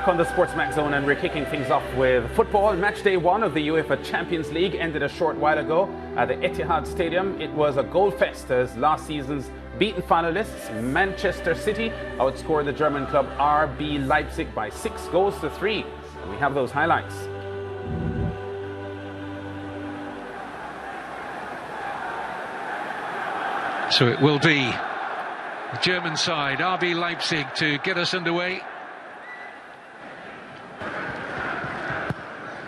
back on the SportsMax zone, and we're kicking things off with football. Matchday 1 of the UEFA Champions League ended a short while ago at the Etihad Stadium. It was a goal fest as last season's beaten finalists Manchester City outscored the German club RB Leipzig by 6-3. And we have those highlights. So it will be the German side, RB Leipzig, to get us underway.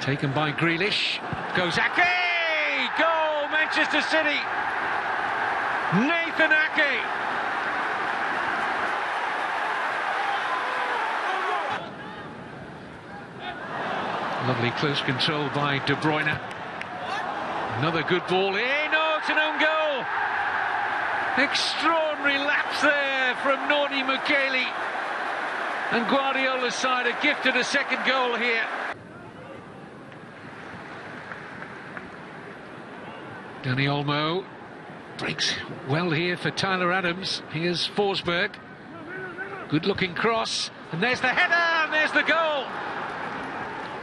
Taken by Grealish. Goes Ake! Goal, Manchester City! Nathan Ake! Lovely close control by De Bruyne. Another good ball in. Oh, it's an own goal! Extraordinary lapse there from Nordi Mukiele. And Guardiola's side are gifted a second goal here. Dani Olmo breaks well here for Tyler Adams. Here's Forsberg. Good looking cross. And there's the header, and there's the goal.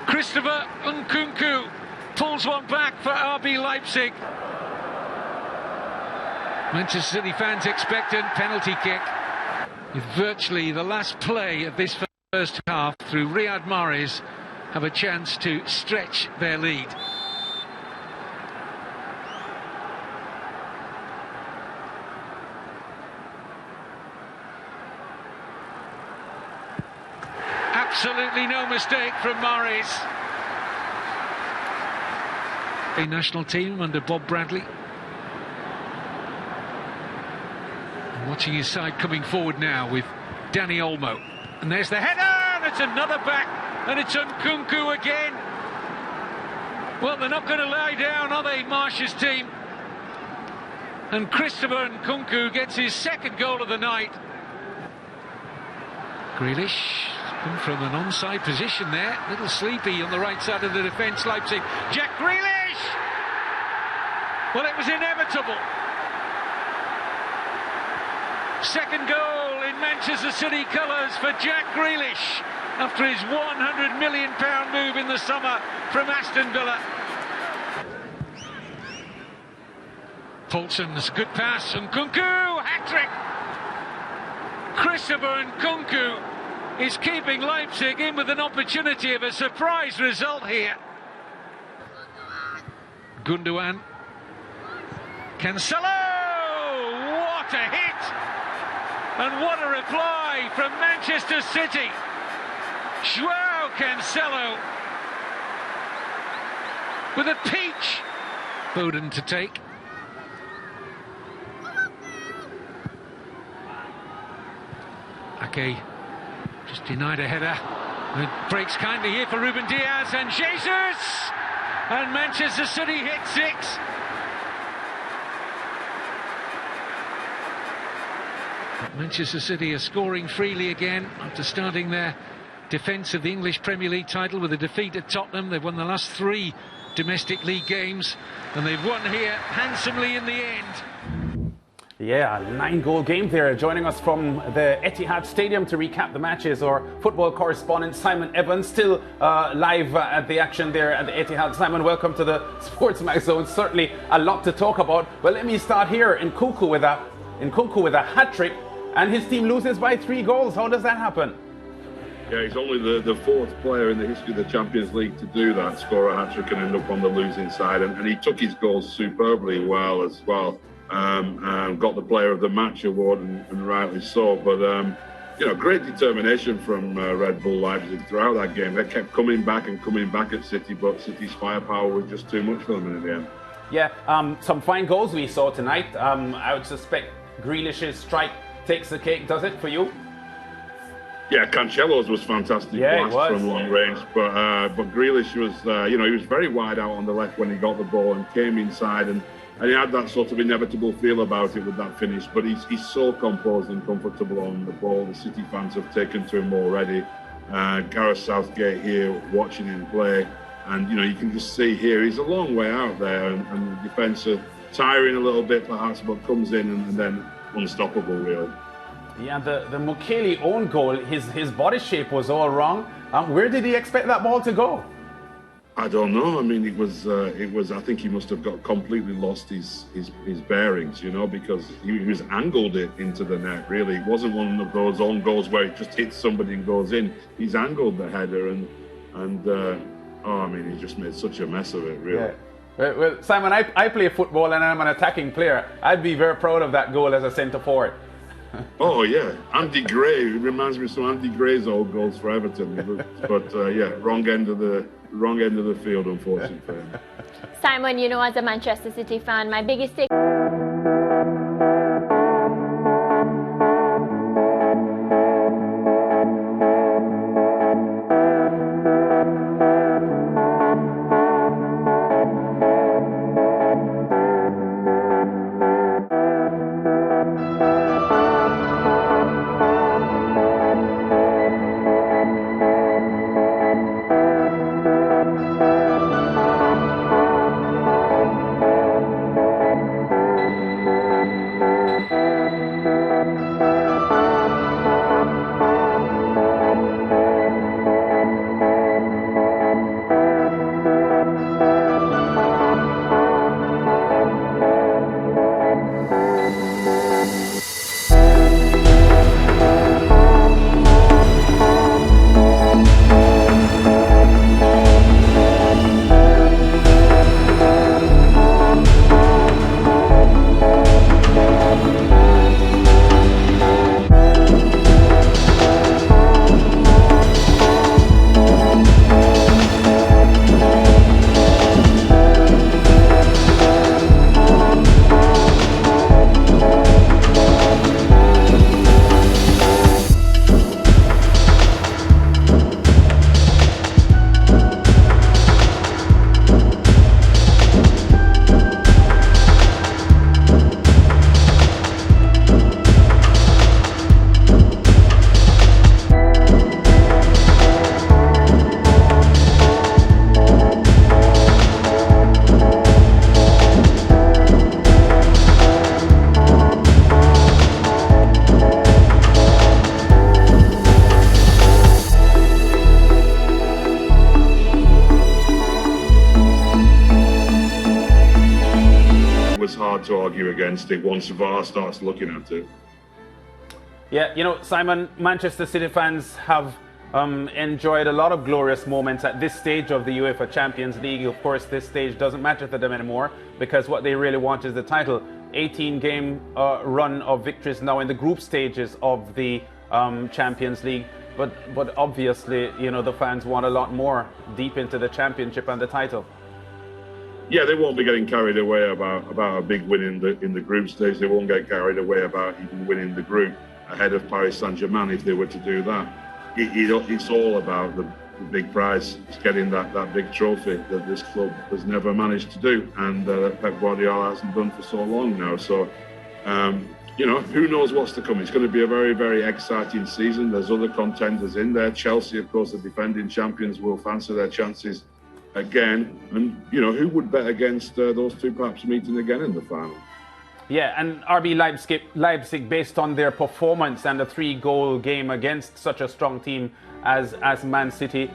Christopher Nkunku pulls one back for RB Leipzig. Manchester City fans expectant. Penalty kick. With virtually the last play of this first half through Riyad Mahrez, have a chance to stretch their lead. Absolutely no mistake from Mahrez. A national team under Bob Bradley. And watching his side coming forward now with Dani Olmo. And there's the header, and it's another back, and it's Nkunku again. Well, they're not going to lie down, are they, Marsh's team? And Christopher Nkunku gets his second goal of the night. Grealish. Come from an onside position there, a little sleepy on the right side of the defence, Leipzig. Jack Grealish! Well, it was inevitable. Second goal in Manchester City colours for Jack Grealish after his £100 million move in the summer from Aston Villa. Paulson's good pass, Nkunku, hat-trick! Christopher Nkunku is keeping Leipzig in with an opportunity of a surprise result here. Gundogan. Cancelo! What a hit! And what a reply from Manchester City. Joao Cancelo with a peach. Foden to take. Ake. Just denied a header. It breaks kindly here for Ruben Diaz and Jesus! And Manchester City hit 6. Manchester City are scoring freely again after starting their defence of the English Premier League title with a defeat at Tottenham. They've won the last 3 domestic league games, and they've won here handsomely in the end. Yeah, a 9-goal game there. Joining us from the Etihad Stadium to recap the matches, our football correspondent Simon Evans, still live at the action there at the Etihad. Simon, welcome to the SportsMax zone. Certainly a lot to talk about. But let me start here. Nkunku with a hat-trick, and his team loses by 3 goals. How does that happen? Yeah, he's only the 4th player in the history of the Champions League to do that, score a hat-trick and end up on the losing side. And he took his goals superbly well as well. Got the Player of the Match award, and rightly so. But great determination from Red Bull Leipzig throughout that game. They kept coming back at City, but City's firepower was just too much for them in the end. Yeah, some fine goals we saw tonight. I would suspect Grealish's strike takes the cake. Does it for you? Yeah, Cancelo's was fantastic blast from long range, but Grealish was, he was very wide out on the left when he got the ball and came inside, and he had that sort of inevitable feel about it with that finish. But he's so composed and comfortable on the ball. The City fans have taken to him already. Gareth Southgate here watching him play, and you can just see here he's a long way out there, and the defence are tiring a little bit perhaps, but comes in and then unstoppable really. Yeah, the Mukiele own goal, his body shape was all wrong. Where did he expect that ball to go? I don't know. I mean, it was. I think he must have got completely lost his bearings, you know, because he was angled it into the net. Really, it wasn't one of those own goals where it just hits somebody and goes in. He's angled the header, and I mean, he just made such a mess of it, really. Yeah. Well, Simon, I play football and I'm an attacking player. I'd be very proud of that goal as a centre forward. Oh yeah, Andy Gray. It reminds me of some Andy Gray's old goals for Everton. But yeah, wrong end of the field, unfortunately for him. Simon, you know, as a Manchester City fan, my biggest take. To argue against it once VAR starts looking at it. Yeah, you know, Simon, Manchester City fans have enjoyed a lot of glorious moments at this stage of the UEFA Champions League. Of course, this stage doesn't matter to them anymore because what they really want is the title. 18-game run of victories now in the group stages of the Champions League. But obviously, you know, the fans want a lot more deep into the championship and the title. Yeah, they won't be getting carried away about a big win in the group stage. They won't get carried away about even winning the group ahead of Paris Saint-Germain if they were to do that. It's all about the big prize. It's getting that big trophy that this club has never managed to do, and that Pep Guardiola hasn't done for so long now. So, you know, who knows what's to come? It's going to be a very, very exciting season. There's other contenders in there. Chelsea, of course, the defending champions, will fancy their chances again, and you know, who would bet against those two perhaps meeting again in the final? Yeah, and RB Leipzig, based on their performance and a 3-goal game against such a strong team as Man City,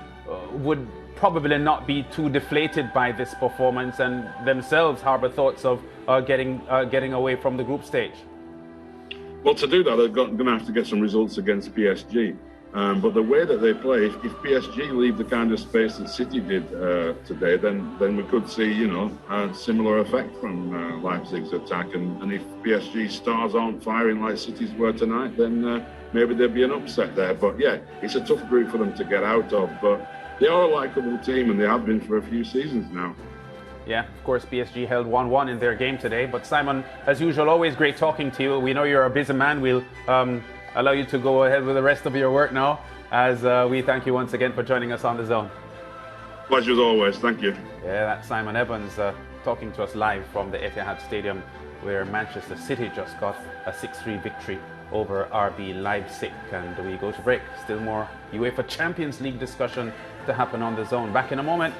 would probably not be too deflated by this performance and themselves harbour thoughts of getting away from the group stage. Well, to do that, they're going to have to get some results against PSG. But the way that they play, if PSG leave the kind of space that City did today, then we could see, you know, a similar effect from Leipzig's attack. And if PSG stars aren't firing like City's were tonight, then maybe there'd be an upset there. But yeah, it's a tough group for them to get out of. But they are a likeable team, and they have been for a few seasons now. Yeah, of course, PSG held 1-1 in their game today. But Simon, as usual, always great talking to you. We know you're a busy man. We'll allow you to go ahead with the rest of your work now, as we thank you once again for joining us on The Zone. Pleasure as always. Thank you. Yeah, that's Simon Evans talking to us live from the Etihad Stadium, where Manchester City just got a 6-3 victory over RB Leipzig. And we go to break. Still more UEFA Champions League discussion to happen on The Zone. Back in a moment.